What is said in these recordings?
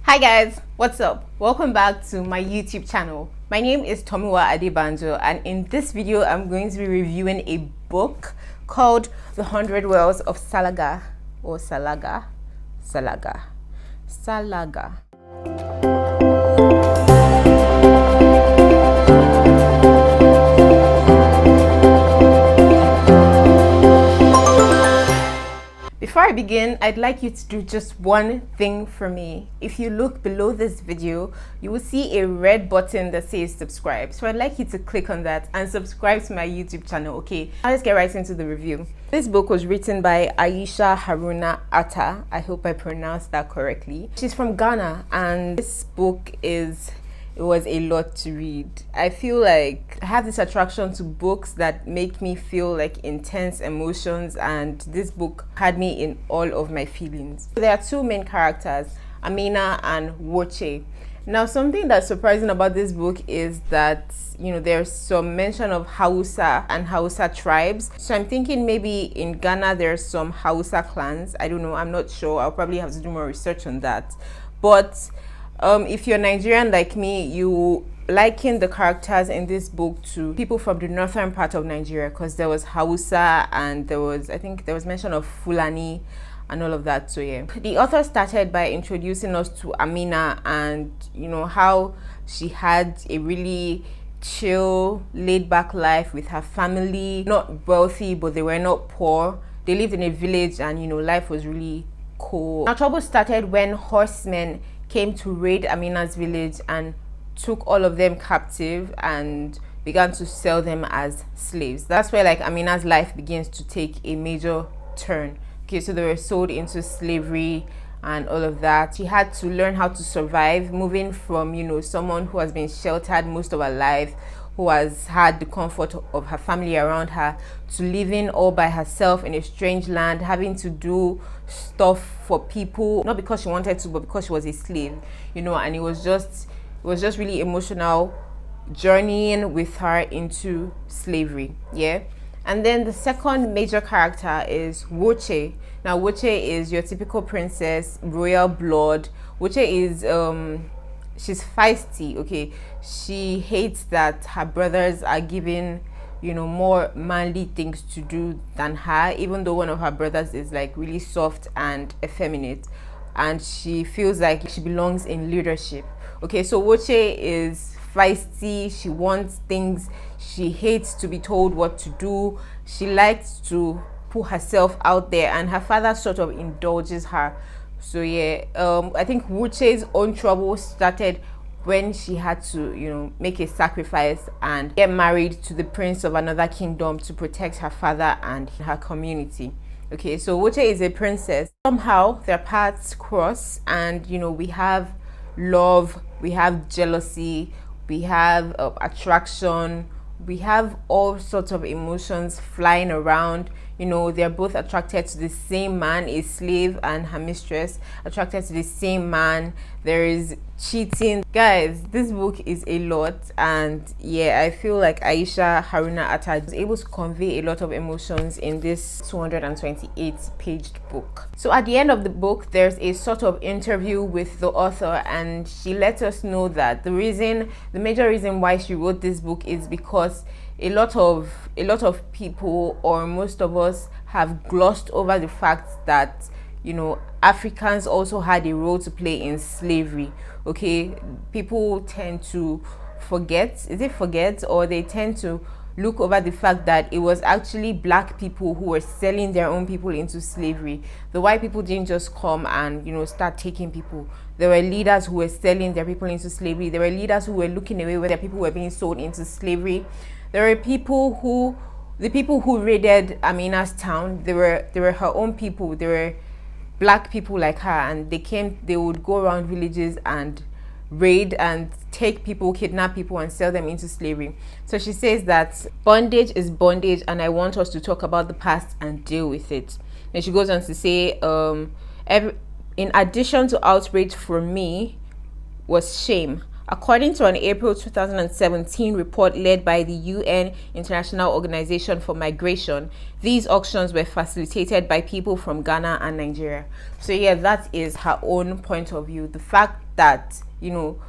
Hi guys, what's up? Welcome back to my YouTube channel. My name is Tomiwa Adebanjo, and in this video I'm going to be reviewing a book called The Hundred Wells of Salaga or Salaga. Before I begin, I'd like you to do just one thing for me. If you look below this video, you will see a red button that says subscribe. So I'd like you to click on that and subscribe to my YouTube channel, okay? Now let's get right into the review. This book was written by Ayesha Haruna Attah. I hope I pronounced that correctly. She's from Ghana, and this book it was a lot to read. I feel like I have this attraction to books that make me feel like intense emotions, and this book had me in all of my feelings. There are two main characters, Amina and Woche. Now, something that's surprising about this book is that, there's some mention of Hausa and Hausa tribes. So I'm thinking maybe in Ghana there's some Hausa clans. I don't know, I'm not sure. I'll probably have to do more research on that. But if you're Nigerian like me, you liken the characters in this book to people from the northern part of Nigeria, because there was Hausa and I think there was mention of Fulani and all of that. So yeah, the author started by introducing us to Amina and how she had a really chill, laid-back life with her family. Not wealthy, but they were not poor. They lived in a village, and life was really cool. Now trouble started when horsemen came to raid Amina's village and took all of them captive and began to sell them as slaves. That's where Amina's life begins to take a major turn. Okay, so they were sold into slavery and all of that. She had to learn how to survive, moving from someone who has been sheltered most of her life, who has had the comfort of her family around her, to living all by herself in a strange land, having to do stuff for people, not because she wanted to, but because she was a slave, and it was just really emotional journeying with her into slavery. Yeah. And then the second major character is Woche. Now Woche is your typical princess, royal blood. Woche is she's feisty. Okay, she hates that her brothers are given more manly things to do than her, even though one of her brothers is really soft and effeminate, and she feels like she belongs in leadership. Okay, so Woche is feisty. She wants things. She hates to be told what to do. She likes to put herself out there, and her father sort of indulges her. So yeah, I think Wuche's own trouble started when she had to make a sacrifice and get married to the prince of another kingdom to protect her father and her community. Okay, so Woche is a princess. Somehow their paths cross, and we have love, we have jealousy, we have attraction, we have all sorts of emotions flying around. They're both attracted to the same man, a slave and her mistress, attracted to the same man. There is cheating. Guys, this book is a lot, and yeah, I feel like Ayesha Haruna Attah was able to convey a lot of emotions in this 228-paged book. So at the end of the book, there's a sort of interview with the author, and she lets us know that the major reason why she wrote this book is because a lot of people, or most of us, have glossed over the fact that Africans also had a role to play in slavery. Okay, people tend to forget, or they tend to look over the fact that it was actually black people who were selling their own people into slavery. The white people didn't just come and start taking people. There were leaders who were selling their people into slavery. There were leaders who were looking away when their people were being sold into slavery. There were the people who raided Amina's town. They were her own people. They were black people like her, and they would go around villages and raid and take people, kidnap people, and sell them into slavery. So she says that bondage is bondage, and I want us to talk about the past and deal with it. And she goes on to say, in addition to outrage, for me was shame. According to an April 2017 report led by the UN International Organization for Migration, these auctions were facilitated by people from Ghana and Nigeria. So yeah, that is her own point of view. The fact that, you know,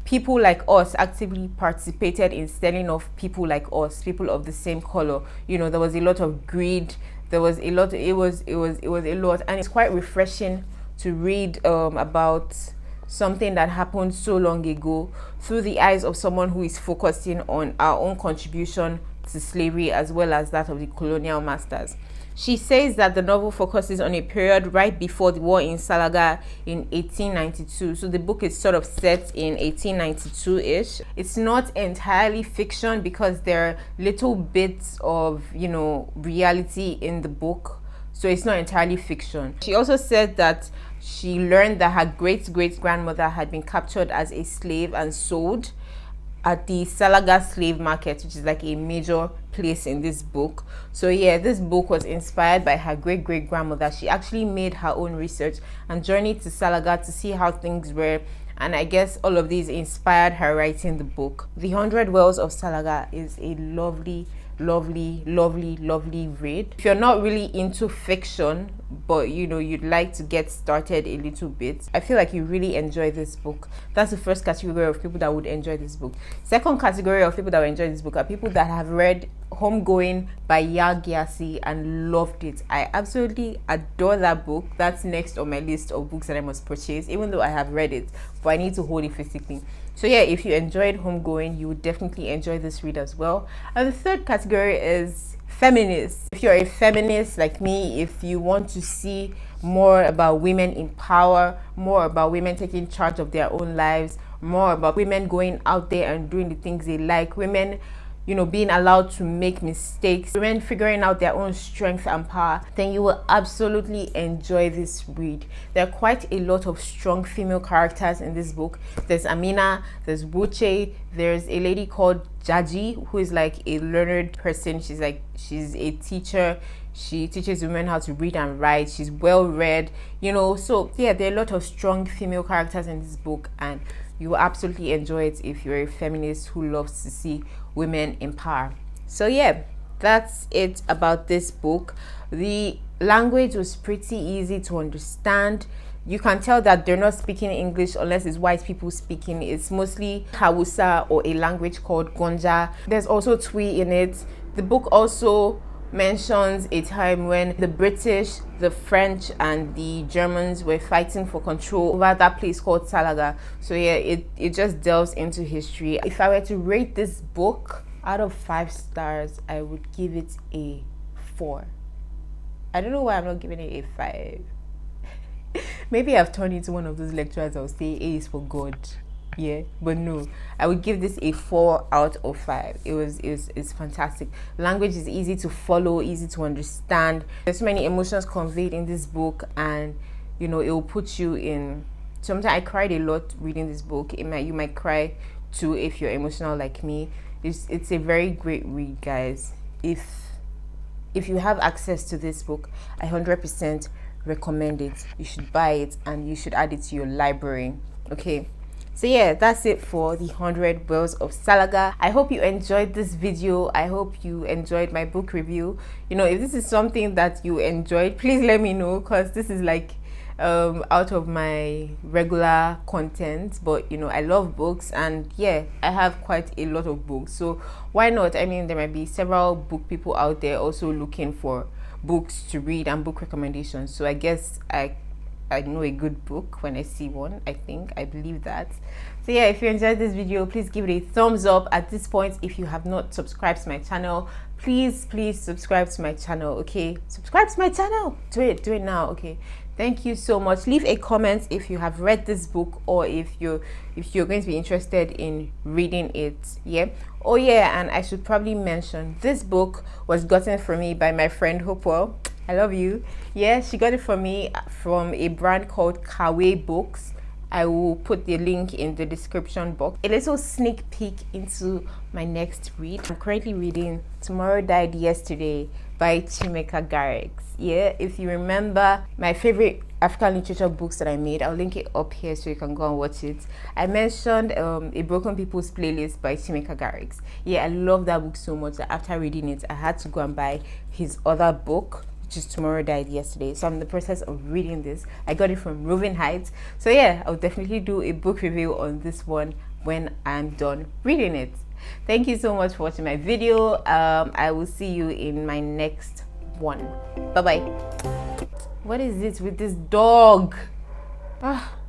people like us actively participated in selling off people like us, people of the same color. You know, there was a lot of greed, there was a lot, it was a lot, and it's quite refreshing to read about something that happened so long ago through the eyes of someone who is focusing on our own contribution to slavery as well as that of the colonial masters. She says that the novel focuses on a period right before the war in Salaga in 1892. So the book is sort of set in 1892-ish. It's not entirely fiction because there are little bits of, you know, reality in the book. So it's not entirely fiction. She also said that she learned that her great-great-grandmother had been captured as a slave and sold at the Salaga slave market, which is like a major place in this book. So yeah, this book was inspired by her great-great-grandmother. She actually made her own research and journeyed to Salaga to see how things were, and I guess all of these inspired her writing the book. The 100 Wells of Salaga is a lovely read. If you're not really into fiction, but you know, you'd like to get started a little bit, I feel like you really enjoy this book. That's the first category of people that would enjoy this book. Second category of people that will enjoy this book are people that have read Homegoing by Yaa Gyasi and loved it. I absolutely adore that book. That's next on my list of books that I must purchase, even though I have read it, but I need to hold it physically. So yeah, if you enjoyed Homegoing, you would definitely enjoy this read as well. And the third category is feminists. If you're a feminist like me, if you want to see more about women in power, more about women taking charge of their own lives, more about women going out there and doing the things they like, women, you know, being allowed to make mistakes, women figuring out their own strength and power, then you will absolutely enjoy this read. There are quite a lot of strong female characters in this book. There's Amina, there's Buche, there's a lady called Jaji, who is like a learned person. She's a teacher. She teaches women how to read and write. She's well read, you know. So yeah, there are a lot of strong female characters in this book, and you will absolutely enjoy it if you're a feminist who loves to see women in power. So yeah, that's it about this book. The language was pretty easy to understand. You can tell that they're not speaking English unless it's white people speaking. It's mostly Hausa or a language called Gonja. There's also Twi in it. The book also mentions a time when the British, the French, and the Germans were fighting for control over that place called Salaga. So yeah, it just delves into history. If I were to rate this book out of 5 stars, I would give it a 4. I don't know why I'm not giving it a 5. Maybe I've turned into one of those lecturers that will say A is for God. Yeah, but no, I would give this a 4 out of 5. It's fantastic. Language is easy to follow, easy to understand. There's so many emotions conveyed in this book, and you know, it will put you in. Sometimes I cried a lot reading this book. You might cry too if you're emotional like me. It's a very great read, guys. If you have access to this book, I 100% recommend it. You should buy it and you should add it to your library. Okay, so yeah, that's it for the 100 Wells of Salaga. I hope you enjoyed this video. I hope you enjoyed my book review. You know, if this is something that you enjoyed, please let me know, because this is like out of my regular content. But you know, I love books, and yeah, I have quite a lot of books, so why not? I mean, there might be several book people out there also looking for books to read and book recommendations. So I guess I know a good book when I see one. I believe that. So yeah, if you enjoyed this video, please give it a thumbs up. At this point, if you have not subscribed to my channel, please subscribe to my channel. Okay, subscribe to my channel. Do it now. Okay, thank you so much. Leave a comment if you have read this book, or if you're going to be interested in reading it. Yeah. Oh yeah, and I should probably mention, this book was gotten for me by my friend Hopewell. I love you. Yeah, she got it for me from a brand called Kawe books. I will put the link in the description box. A little sneak peek into my next read. I'm currently reading Tomorrow Died Yesterday by Chimeka Garrix. Yeah, if you remember my favorite African literature books that I made, I'll link it up here so you can go and watch it. I mentioned A Broken People's Playlist by Chimeka Garrix. Yeah, I love that book so much that after reading it, I had to go and buy his other book, Just Tomorrow died yesterday, so I'm in the process of reading this. I got it from Roving Heights. So yeah, I'll definitely do a book review on this one when I'm done reading it. Thank you so much for watching my video. I will see you in my next one. Bye bye. What is it with this dog? Ah.